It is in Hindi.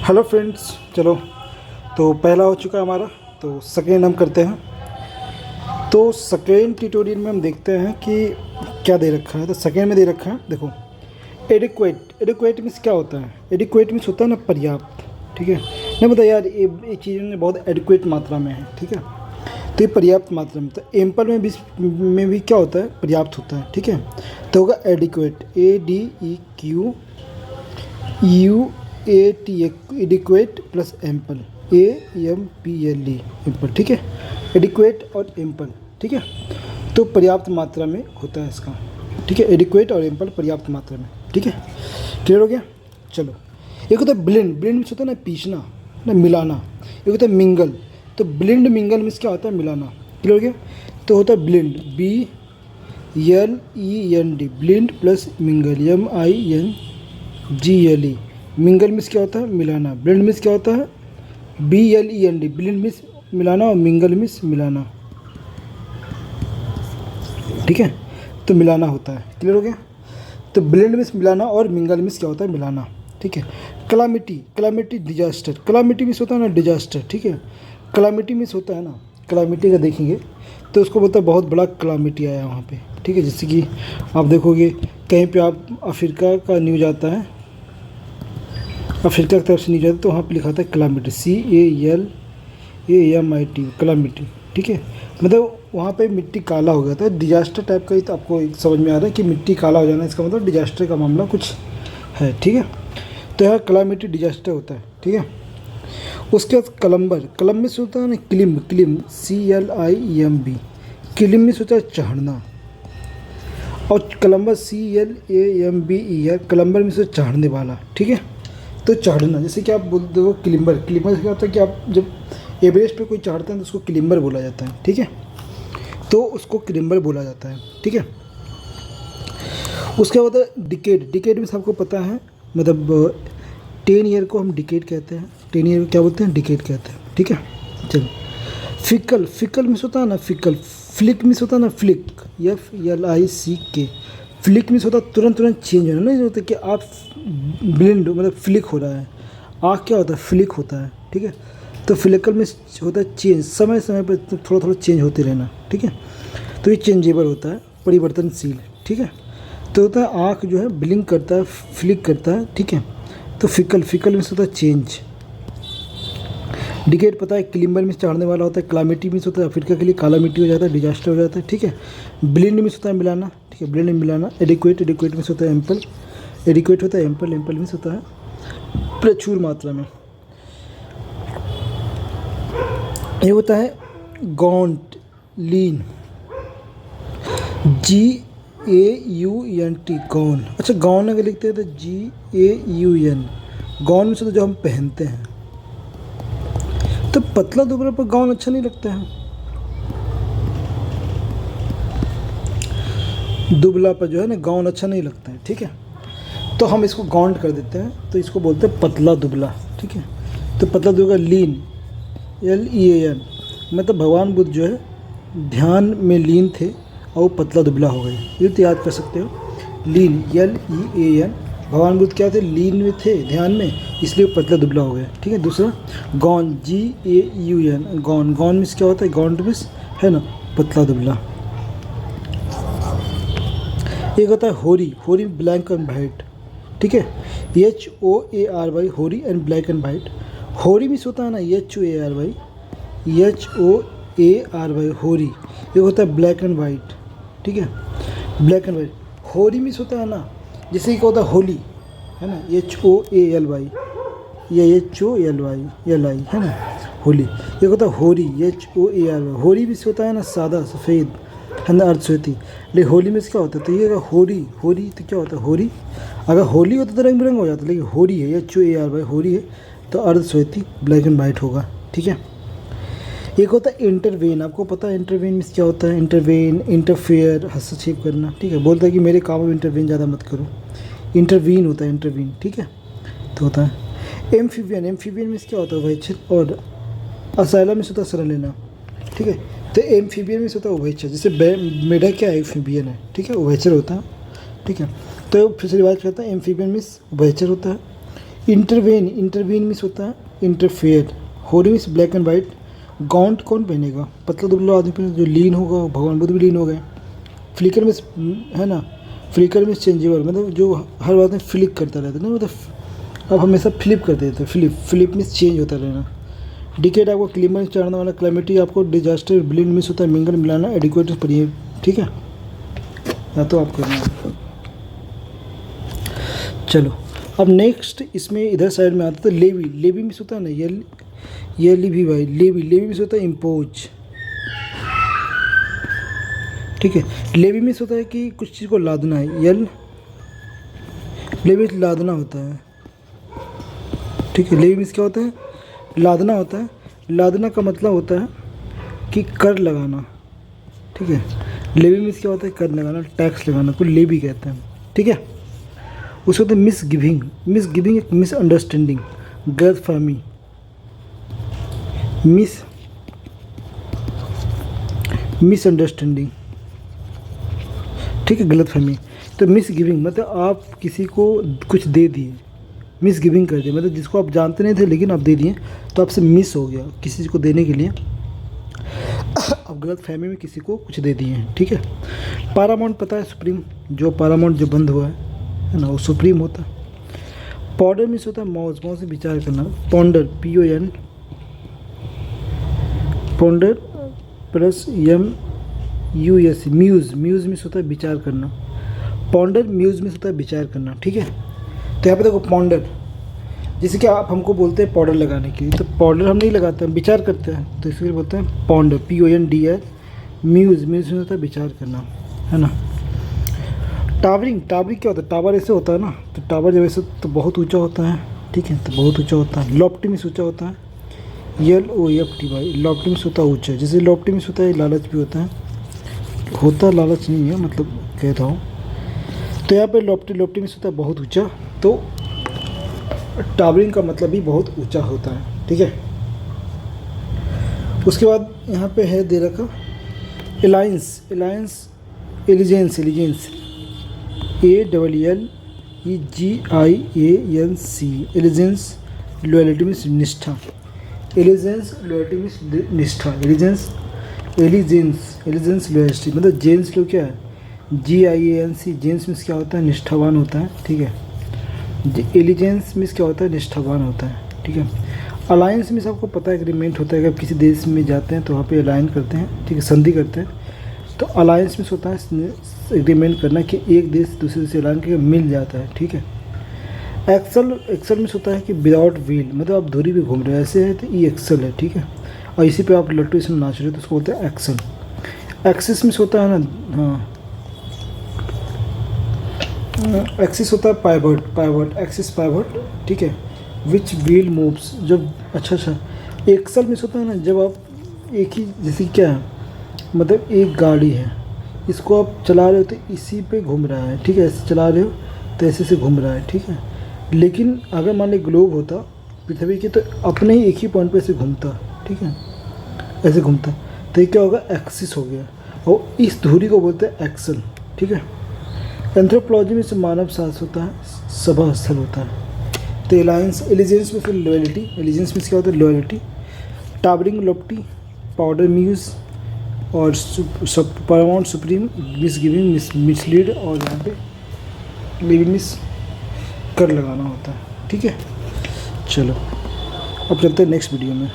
हेलो फ्रेंड्स, चलो तो पहला हो चुका है हमारा। तो सेकेंड हम करते हैं। तो सेकेंड ट्यूटोरियल में हम देखते हैं कि क्या दे रखा है। तो सेकेंड में दे रखा है, देखो, एडिक्वेट। एडिक्वेट मीन्स क्या होता है? एडिक्वेट मीन्स होता है ना पर्याप्त। ठीक है, नहीं बता यार, ये चीज़ें बहुत एडिक्वेट मात्रा में है। ठीक है, तो ये पर्याप्त मात्रा में। तो एम्पल में भी क्या होता है? पर्याप्त होता है। ठीक है, तो होगा adequate, ADEQUAT, adequate plus ample, AMPLE, ample. ठीक है, एडिक्वेट और एम्पल। ठीक है, तो पर्याप्त मात्रा में होता है इसका। ठीक है, एडिक्वेट और एम्पल पर्याप्त मात्रा में। ठीक है, क्लियर हो गया? चलो, एक होता है ब्लेंड। ब्लेंड मीन्स होता है ना पीसना, ना मिलाना। एक होता है मिंगल। तो ब्लेंड मिंगल मीन्स क्या होता है? मिलाना। क्लियर हो गया? तो होता है blend, BLEND, blend plus mingle, MINGLE। Mingle means क्या होता है? मिलाना। ब्लेंड मीन्स क्या होता है? BLEND, ब्लेंड मीन्स मिलाना और मिंगल मीन्स मिलाना। ठीक है, तो मिलाना होता है। क्लियर हो गया? तो ब्लेंड मीन्स मिलाना और मिंगल मीन्स क्या होता है? मिलाना। ठीक है, calamity. Calamity disaster. Calamity means होता है ना डिजास्टर। ठीक है, क्लामिटी मीन्स होता है ना, क्लामिटी का देखेंगे तो उसको बोलता है बहुत बड़ा क्लामिटी आया वहाँ पे। ठीक है, जैसे कि आप देखोगे कहीं पे आप अफ्रीका का न्यूज आता है, अफ्रीका की तरफ से न्यूज आता है, तो वहाँ पे लिखा था क्लामिटी, CALAMIT, क्लामिटी। ठीक है, मतलब वहाँ पे मिट्टी काला हो गया था, डिजास्टर टाइप का ही। तो आपको एक समझ में आ रहा है कि मिट्टी काला हो जाना, इसका मतलब डिजास्टर का मामला कुछ है। ठीक है, तो यहाँ क्लामिटी डिजास्टर होता है। ठीक है, उसके बाद कलम्बर। कलम में से होता है ना क्लिम, CLIMB, क्लिम में से होता है चढ़ना। और कलम्बर CLAMBE है, कलम्बर में से चढ़ने वाला। ठीक है, तो चढ़ना, जैसे कि आप बोलते हो क्लिम्बर। क्लिम्बर से क्या होता है कि आप जब एवरेस्ट पे कोई चढ़ते हैं तो उसको क्लिम्बर बोला जाता है। ठीक है, तो उसको क्लिम्बर बोला जाता है। ठीक है, उसके बाद डिकेड। डिकेड में सबको पता है, मतलब 10 ईयर को हम डिकेड कहते हैं। 10 ईयर को क्या बोलते हैं? डिकेड कहते हैं। ठीक है, चलो। फिकल। फिकल मिस होता है ना फिकल। फ्लिक मिस होता है ना फ्लिक, FLICK। फ्लिक मिस होता है तुरंत तुरंत चेंज होना। नहीं होता कि आप ब्लेंड, मतलब फ्लिक हो रहा है। आँख क्या होता है? फ्लिक होता है। ठीक है, तो फ्लिकल में होता है चेंज, समय समय पर थोड़ा थोड़ा चेंज होते रहना। ठीक है, तो ये चेंजेबल होता है, परिवर्तनशील। ठीक है, तो होता है आँख जो है ब्लिंक करता है, फ्लिक करता है। ठीक है, तो फिकल। फिकल में होता है चेंज। डिकेड पता है, क्लिम्बर में चढ़ने वाला होता है। क्लामिटी में होता है अफ्रीका के लिए काला मिट्टी हो जाता है, डिजास्टर हो जाता है। ठीक है, ब्लेंड में होता है मिलाना। ठीक है, ब्लेंड में मिलाना। एडिक्वेट। एडिक्वेट में होता है एम्पल। एडिक्वेट होता है एम्पल। एम्पल में होता है प्रचुर मात्रा में। ये होता है गॉन्ट, लीन, GAUNT, गॉन। अच्छा, गॉन अगर लिखते हैं तो GAUN, गॉन में से तो जो हम पहनते हैं। तो पतला दुबला पर गाउन अच्छा नहीं लगता है, दुबला पर जो है ना गाउन अच्छा नहीं लगता है। ठीक है, तो हम इसको गॉन्ट कर देते हैं, तो इसको बोलते हैं पतला दुबला। ठीक है, तो पतला दुबला। लीन, LEAN, मतलब भगवान बुद्ध जो है ध्यान में लीन थे और वो पतला दुबला हो गए। ये तो याद कर सकते हो, लीन, LEAN। भगवान बुद्ध क्या थे? लीन में थे, ध्यान में, इसलिए वो पतला दुबला हो गया। ठीक है, दूसरा gone, GAUN, gone. Gone means क्या होता है? गॉन्ट मीन्स है ना पतला दुबला। एक होता है होरी। होरी ब्लैक एंड वाइट। ठीक है, HOARY, होरी एंड ब्लैक एंड वाइट। होरी मीन्स होता है ना HOARY, होरी। एक होता है ब्लैक एंड वाइट। ठीक है, ब्लैक एंड वाइट। होरी मीन्स होता है ना, जैसे कि होता है होली, है ना, HOALY या HOLY, है ना, होली। एक होता है होरी, HOARY। होरी मीन्स होता है ना सादा, सफ़ेद, है ना, अर्धश्वेती। लेकिन होली मीन्स क्या होता है? तो ये अगर होरी, होरी तो क्या होता है? होरी। अगर होली होता तो रंग बिरंग हो जाता, लेकिन होरी है, HOARY, होरी है, तो अर्धश्वेती, ब्लैक एंड वाइट होगा। ठीक है, एक होता है इंटरवेन। आपको पता है इंटरवेन मीन्स क्या होता है? इंटरवेन, इंटरफेयर, हस्तक्षेप करना। ठीक है, बोलता है कि मेरे काम में इंटरवेन ज़्यादा मत करो। इंटरवीन होता है, इंटरवीन। ठीक है, तो होता है एम्फीबियन। एम्फीबियन मीन्स क्या होता है? उभयचर। और असाइलम में होता है शरण लेना। ठीक है, तो एम्फीबियन में होता है उभयचर। जैसे मेढक क्या है? एम्फीबियन है। ठीक है, उभयचर होता है। ठीक है, तो फिर से रिवाइज करता है, एम्फीबियन मीन्स उभयचर होता है। इंटरवीन मीन्स होता है इंटरफेयर। होरी means black and white. Ground कौन पहनेगा? पतला दुबला आदमी पहने, जो लीन होगा, भगवान बुद्ध भी लीन हो गए। फ्लिकर मीन्स है ना, फ्लिकर मीन्स चेंजेबल, मतलब जो हर बात में फ्लिक करता रहता है ना, मतलब अब हमेशा फ्लिप कर देते हैं। फ्लिप मीन्स चेंज होता रहना। डिकेट आपको क्लीमर चढ़ने वाला। क्लैमिटी आपको डिजास्टर। ब्लिंड मीन्स होता है मिंगल मिलाना। एडिक्वेट पढ़िए, ठीक है, या तो आप करना। चलो अब नेक्स्ट इसमें इधर साइड में आता है तो लेवी। लेवी मीन्स होता है ना ये भी भाई, लेवी मीन्स होता है इम्पोज, ठीक है। लेवी मीन्स होता है कि कुछ चीज़ को लादना है। लेवी लादना होता है, ठीक है। लेवी मीन्स क्या होता है? लादना होता है। लादना का मतलब होता है कि कर लगाना, ठीक है। लेवी मीन्स क्या होता है? कर लगाना, टैक्स लगाना को लेवी कहते हैं, ठीक है। उसके होते हैं मिस गिविंग एक मिसअंडरस्टैंडिंग, गलत फहमी। मिसअंडरस्टैंडिंग, ठीक है, गलत फहमी। तो मिस गिविंग मतलब आप किसी को कुछ दे दिए, मिस गिविंग कर दिए, मतलब जिसको आप जानते नहीं थे लेकिन आप दे दिए, तो आपसे मिस हो गया किसी को देने के लिए, आप गलत फहमी में किसी को कुछ दे दिए हैं, ठीक है। पारामाउंट पता है, सुप्रीम, जो पारामाउंट जो बंद हुआ है ना, वो सुप्रीम होता है। पॉडर मीन्स होता है मौज से विचार करना। Ponder PON, ponder plus MUS, muse means होता है विचार करना। पॉन्डर म्यूज़ मीन्स होता है विचार करना, ठीक है। तो यहाँ पे देखो पॉन्डर, जैसे कि आप हमको बोलते हैं पाउडर लगाने के लिए, तो पाउडर हम नहीं लगाते, हम विचार करते हैं, तो इसलिए बोलते हैं पॉन्डर PONDR। म्यूज़ में होता है विचार करना, है ना। टावरिंग क्या होता है? टावर ऐसे होता है ना, तो टावर जब ऐसे तो बहुत ऊंचा होता है, ठीक है, तो बहुत ऊंचा होता है। लॉफ्टी मीन्स ऊंचा होता है, LOFT भाई, लॉफ्टी मीन्स होता है ऊंचा। जैसे लॉफ्टी मीन्स होता है लालच भी होता है, लालच नहीं है, मतलब कहता हूँ। तो यहाँ पे लॉफ्टी मीन्स होता है बहुत ऊंचा, तो टावरिंग का मतलब भी बहुत ऊंचा होता है, ठीक है। उसके बाद यहाँ पे है दे रखा allegiance, allegiance ALLEGIANC, allegiance. Loyalty means निष्ठा। एलिजेंस लॉयल्टी मीन्स निष्ठा। एलिजेंस लॉयल्टी, मतलब जेंस लोग क्या है? GIANC, जेंस मीन्स क्या होता है? निष्ठावान होता है, ठीक है। एलिजेंस मीन्स क्या होता है? निष्ठावान होता है, ठीक है। अलायंस मीन्स आपको पता है एग्रीमेंट होता है कि आप किसी देश में जाते हैं तो वहाँ पे अलायन करते हैं, ठीक है, संधि करते हैं। तो अलायंस मीन्स होता है एग्रीमेंट करना कि एक देश दूसरे से अलायन करके मिल जाता है, ठीक है। एक्सल मीन्स होता है कि विदाउट व्हील, मतलब आप धुरी पे घूम रहे हो, ऐसे है तो ये एक्सल है, ठीक है। और इसी पे आप लट्टू इसमें नाच रहे हो तो उसको बोलते हैं एक्सल। एक्सिस मीन्स होता है ना, हाँ, एक्सिस होता है पाइवट, एक्सिस पाइवट, ठीक है। विच व्हील मूव्स, जब अच्छा एक्सल मीन्स होता है ना, जब आप एक ही, जैसे क्या है, मतलब एक गाड़ी है, इसको आप चला रहे हो तो इसी पे घूम रहा है, ठीक है, ऐसे चला रहे हो तो ऐसे से घूम रहा है, ठीक है। लेकिन अगर मान ली ग्लोब होता पृथ्वी की, तो अपने ही एक ही पॉइंट पे से घूमता, ठीक है, ऐसे घूमता, तो ये क्या होगा? एक्सिस हो गया, और इस धुरी को बोलते हैं एक्सल, ठीक है। एंथ्रोपोलॉजी में से मानव शास्त्र होता है, सभा स्थल होता है। तो एलिजेंस में फिर लॉयल्टी, एलिजेंस में क्या होता है? Loyalty. Towering lofty, ponder muse, और paramount supreme, misgiving mislead, और यहाँ पे लिविंग मिस कर लगाना होता है, ठीक है। चलो अब चलते हैं नेक्स्ट वीडियो में।